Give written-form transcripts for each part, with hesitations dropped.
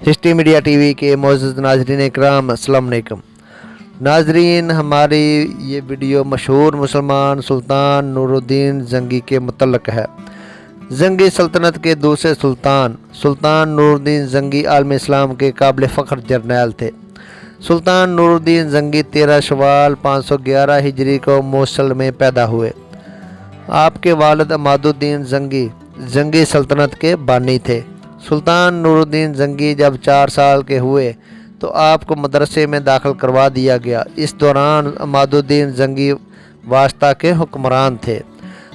History media TV के मोअज़्ज़ज़ नाज़रीन इकराम, अस्सलाम वालेकुम। नाज़रीन, हमारी ये वीडियो मशहूर मुसलमान सुल्तान नूरुद्दीन जंगी के मुतल्लक़ है। जंगी सल्तनत के दूसरे सुल्तान सुल्तान नूरुद्दीन जंगी आलम इस्लाम के काबिल फ़ख्र जर्नैल थे। सुल्तान नूरुद्दीन जंगी 13 शवाल 511 हिजरी को मोसल में पैदा हुए। आपके वालिद अमादुद्दीन जंगी जंगी सल्तनत के बानी थे। सुल्तान नूरुद्दीन जंगी जब 4 साल के हुए तो आपको मदरसे में दाखिल करवा दिया गया। इस दौरान अमादुद्दीन जंगी वास्ता के हुक्मरान थे।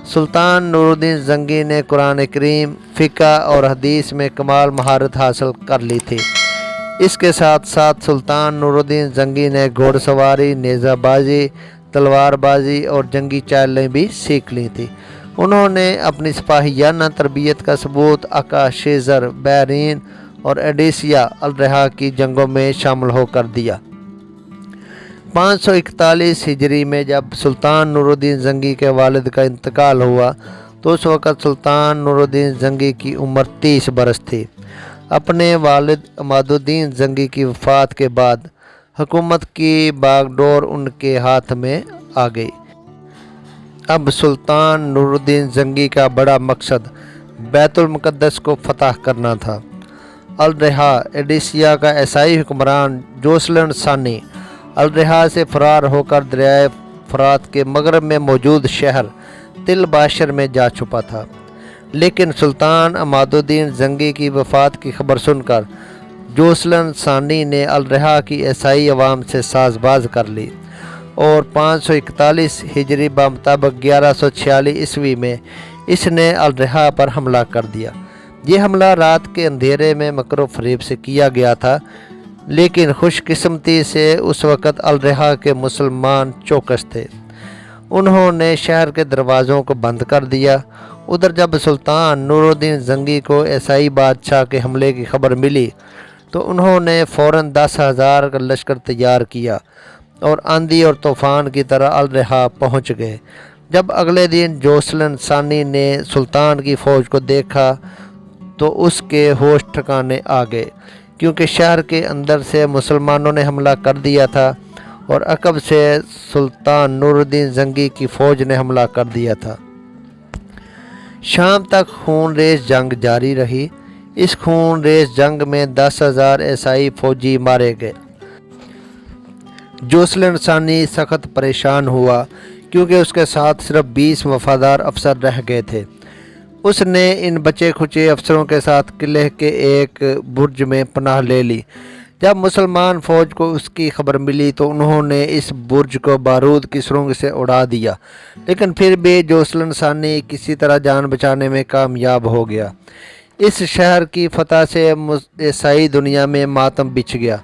सुल्तान नूरुद्दीन जंगी ने कुरान करीम, फ़िक़्ह और हदीस में कमाल महारत हासिल कर ली थी। इसके साथ साथ सुल्तान नूरुद्दीन जंगी ने घोड़सवारी, नेज़ाबाजी, तलवारबाजी और जंगी चालें भी सीख ली थी। उन्होंने अपनी सिपाहियाना तरबियत का सबूत अक्का, शेज़र, बैरीन और एडिसिया अल-रहा की जंगों में शामिल होकर दिया। 541 हिजरी में जब सुल्तान नूरुद्दीन जंगी के वालिद का इंतकाल हुआ तो उस वक़्त सुल्तान नूरुद्दीन जंगी की उम्र 30 बरस थी। अपने वालिद अमादुद्दीन जंगी की वफ़ात के बाद हुकूमत की बागडोर उनके हाथ में आ गई। अब सुल्तान नूरुद्दीन जंगी का बड़ा मकसद बैतुल मुक़द्दस को फ़तह करना था। अल-रहा एडिसिया का ईसाई हुक्मरान जोसेलन सानी अल-रहा से फ़रार होकर दरियाए फ़रात के मगरब में मौजूद शहर तिल बाशर में जा छुपा था। लेकिन सुल्तान अमादुद्दीन जंगी की वफ़ात की खबर सुनकर जोसेलन सानी ने अल-रहा की ईसाई अवाम से साज़बाज़ कर ली और 541 हिजरी बमुताबिक 1146 ईस्वी में इसने अल-रहा पर हमला कर दिया। ये हमला रात के अंधेरे में मकरो फरेब से किया गया था, लेकिन खुशकिस्मती से उस वक़्त अल-रहा के मुसलमान चौकस थे। उन्होंने शहर के दरवाज़ों को बंद कर दिया। उधर जब सुल्तान नूरुद्दीन जंगी को ईसाई बादशाह के हमले की खबर मिली तो उन्होंने फ़ौरन 10,000 का लश्कर तैयार किया और आंधी और तूफ़ान की तरह अल-रहा पहुँच गए। जब अगले दिन जोसेलन सानी ने सुल्तान की फ़ौज को देखा तो उसके होश ठिकाने आ गए, क्योंकि शहर के अंदर से मुसलमानों ने हमला कर दिया था और अकब से सुल्तान नूरुद्दीन जंगी की फ़ौज ने हमला कर दिया था। शाम तक खून रेज़ जंग जारी रही। इस खून रेज़ जंग में 10,000 ईसाई फ़ौजी मारे गए। जोसेलन सानी सख्त परेशान हुआ, क्योंकि उसके साथ सिर्फ 20 वफ़ादार अफसर रह गए थे। उसने इन बचे खुचे अफसरों के साथ किले के एक बुर्ज में पनाह ले ली। जब मुसलमान फ़ौज को उसकी खबर मिली तो उन्होंने इस बुर्ज को बारूद की सुरंग से उड़ा दिया, लेकिन फिर भी जोसेलन सानी किसी तरह जान बचाने में कामयाब हो गया। इस शहर की फतह से ईसाई दुनिया में मातम बिछ गया।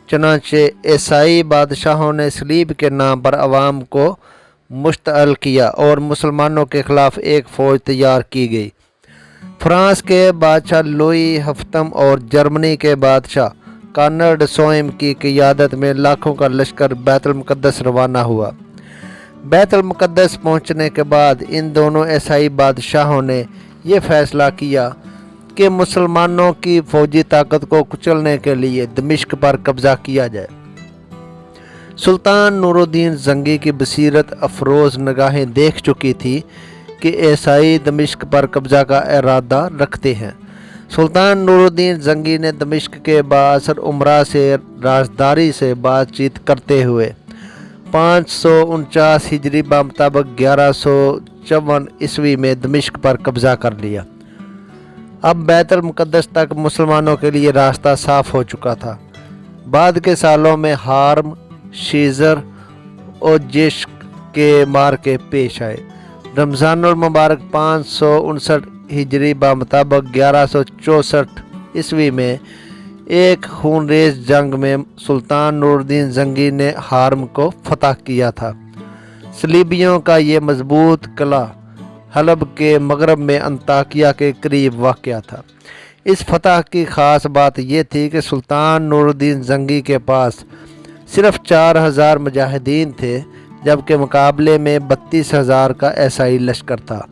चनाचे ईसाई बादशाहों ने सलीब के नाम पर अवाम को मुश्तअल किया और मुसलमानों के ख़िलाफ़ एक फ़ौज तैयार की गई। फ्रांस के बादशाह लुई हफ्तम और जर्मनी के बादशाह कानर्ड सोइम की क़ियादत में लाखों का लश्कर बैतुल मुक़द्दस रवाना हुआ। बैतुल मुक़द्दस पहुँचने के बाद इन दोनों ईसाई बादशाहों ने यह फ़ैसला किया कि मुसलमानों की फ़ौजी ताकत को कुचलने के लिए दमिश्क पर कब्ज़ा किया जाए। सुल्तान नूरुद्दीन जंगी की बसीरत अफरोज़ निगाहें देख चुकी थी कि ईसाई दमिश्क पर कब्ज़ा का इरादा रखते हैं। सुल्तान नूरुद्दीन जंगी ने दमिश्क के बाअसर उमरा से राजदारी से बातचीत करते हुए 549 हिजरी बमुताबिक 1154 ईस्वी में दमिश्क पर कब्ज़ा कर लिया। अब बैतुल मुक़द्दस तक मुसलमानों के लिए रास्ता साफ़ हो चुका था। बाद के सालों में हार्म, शेज़र और जेश के मार्के पेश आए। रमज़ानुल मुबारक 559 हिजरी बमुताबिक 1164 ईस्वी में एक खूनरेज़ जंग में सुल्तान नूरुद्दीन जंगी ने हार्म को फ़तह किया था। सलीबियों का ये मजबूत किला हलब के मगरब में अंताकिया के करीब वाक़या था। इस फतह की ख़ास बात यह थी कि सुल्तान नूरुद्दीन जंगी के पास सिर्फ 4,000 मुजाहिदीन थे, जबकि मुकाबले में 32,000 का ईसाई लश्कर था।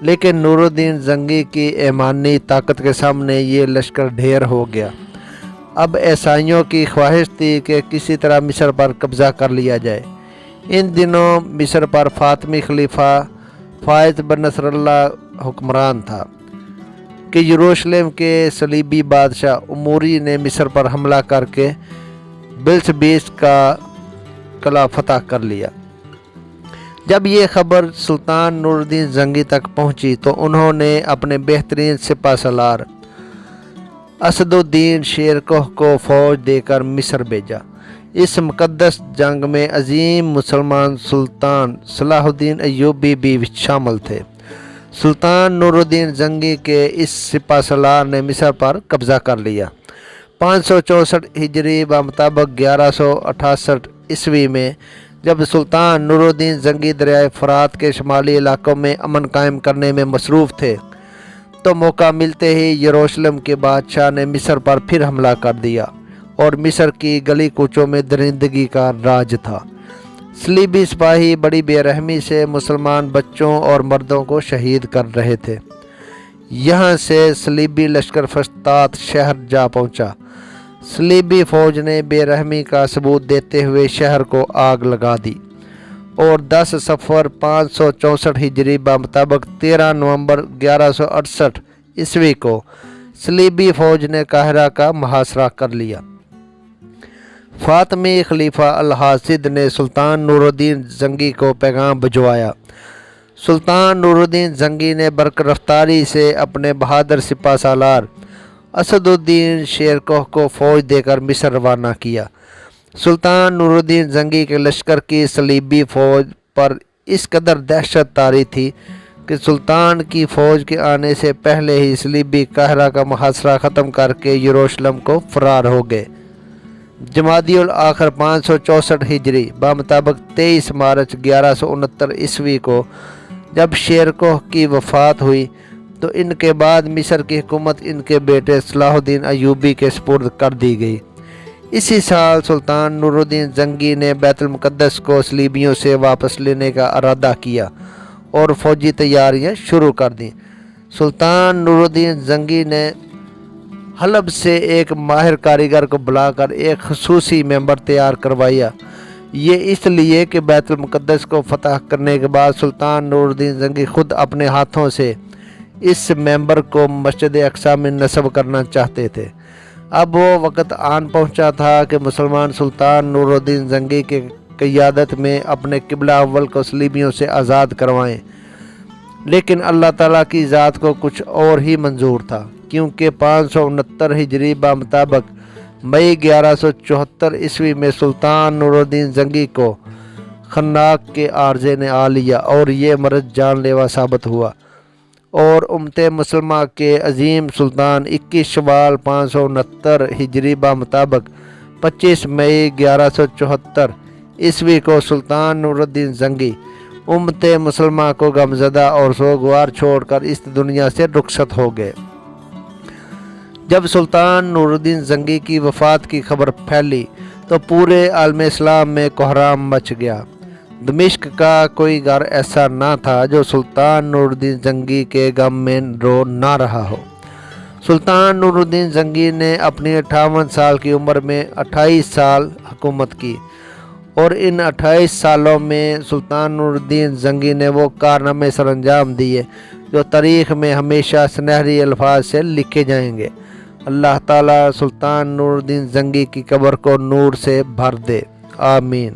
लेकिन नूरुद्दीन जंगी की ईमानी ताकत के सामने ये लश्कर ढेर हो गया। اب عیسائیوں کی خواہش تھی کہ کسی طرح مصر پر قبضہ کر لیا جائے۔ ان دنوں مصر پر فاطمی خلیفہ فائز بن نصر اللہ حکمران تھا کہ یروشلم کے صلیبی بادشاہ اموری نے مصر پر حملہ کر کے بلشبیس کا قلعہ فتح کر لیا۔ جب یہ خبر سلطان نور الدین زنگی تک پہنچی تو انہوں نے اپنے بہترین سپہ سالار اسد الدین شیرکوہ کو فوج دے کر مصر بھیجا۔ اس مقدس جنگ میں عظیم مسلمان سلطان صلاح الدین ایوبی بھی شامل تھے۔ سلطان نور الدین زنگی کے اس سپہ سالار نے مصر پر قبضہ کر لیا۔ 564 ہجری بمطابق 1168 عیسوی میں جب سلطان نور الدین زنگی دریائے فرات کے شمالی علاقوں میں امن قائم کرنے میں مصروف تھے تو موقع ملتے ہی یروشلم کے بادشاہ نے مصر پر پھر حملہ کر دیا اور مصر کی گلی کوچوں میں درندگی کا راج تھا۔ صلیبی سپاہی بڑی بے رحمی سے مسلمان بچوں اور مردوں کو شہید کر رہے تھے۔ یہاں سے صلیبی لشکر فسطاط شہر جا پہنچا۔ صلیبی فوج نے بے رحمی کا ثبوت دیتے ہوئے شہر کو آگ لگا دی اور 10 صفر 564 ہجری بمطابق 13 نومبر 1168 عیسوی کو صلیبی فوج نے قاہرہ کا محاصرہ کر لیا۔ فاطمی خلیفہ الحاسد نے سلطان نور الدین زنگی کو پیغام بھجوایا۔ سلطان نور الدین زنگی نے برق رفتاری سے اپنے بہادر سپہ سالار اسد الدین شیرکوہ کو فوج دے کر مصر روانہ کیا۔ سلطان نور الدین زنگی کے لشکر کی صلیبی فوج پر اس قدر دہشت طاری تھی کہ سلطان کی فوج کے آنے سے پہلے ہی صلیبی قاہرہ کا محاصرہ ختم کر کے یروشلم کو فرار ہو گئے۔ جمادی الاخر 564 ہجری بمطابق 23 مارچ 1169 عیسوی کو جب شیرکوہ کی وفات ہوئی تو ان کے بعد مصر کی حکومت ان کے بیٹے صلاح الدین ایوبی کے سپرد کر دی گئی۔ اسی سال سلطان نور الدین زنگی نے بیت المقدس کو صلیبیوں سے واپس لینے کا ارادہ کیا اور فوجی تیاریاں شروع کر دیں۔ سلطان نور الدین زنگی نے حلب سے ایک ماہر کاریگر کو بلا کر ایک خصوصی ممبر تیار کروایا۔ یہ اس لیے کہ بیت المقدس کو فتح کرنے کے بعد سلطان نور الدین زنگی خود اپنے ہاتھوں سے اس ممبر کو مسجد اقصی میں نصب کرنا چاہتے تھے۔ اب وہ وقت آن پہنچا تھا کہ مسلمان سلطان نور الدین زنگی کی قیادت میں اپنے قبلہ اول کو صلیبیوں سے آزاد کروائیں، لیکن اللہ تعالیٰ کی ذات کو کچھ اور ہی منظور تھا، کیونکہ 569 ہجری بمطابق مئی 1174 عیسوی میں سلطان نور الدین زنگی کو خناق کے عارضے نے آ لیا اور یہ مرض جان لیوا ثابت ہوا، اور امت مسلمہ کے عظیم سلطان 21 شوال 569 ہجری بمطابق 25 مئی 1174 عیسوی کو سلطان نور الدین زنگی امت مسلمہ کو غمزدہ اور سوگوار چھوڑ کر اس دنیا سے رخصت ہو گئے۔ جب سلطان نور الدین زنگی کی وفات کی خبر پھیلی تو پورے عالم اسلام میں کوہرام مچ گیا۔ دمشق کا کوئی گھر ایسا نہ تھا جو سلطان نور الدین زنگی کے غم میں رو نہ رہا ہو۔ سلطان نور الدین زنگی نے اپنی 58 سال کی عمر میں 28 سال حکومت کی، اور ان 28 سالوں میں سلطان نور الدین زنگی نے وہ کارنامے سر انجام دیے جو تاریخ میں ہمیشہ سنہری الفاظ سے لکھے جائیں گے۔ اللہ تعالیٰ سلطان نور الدین زنگی کی قبر کو نور سے بھر دے، آمین۔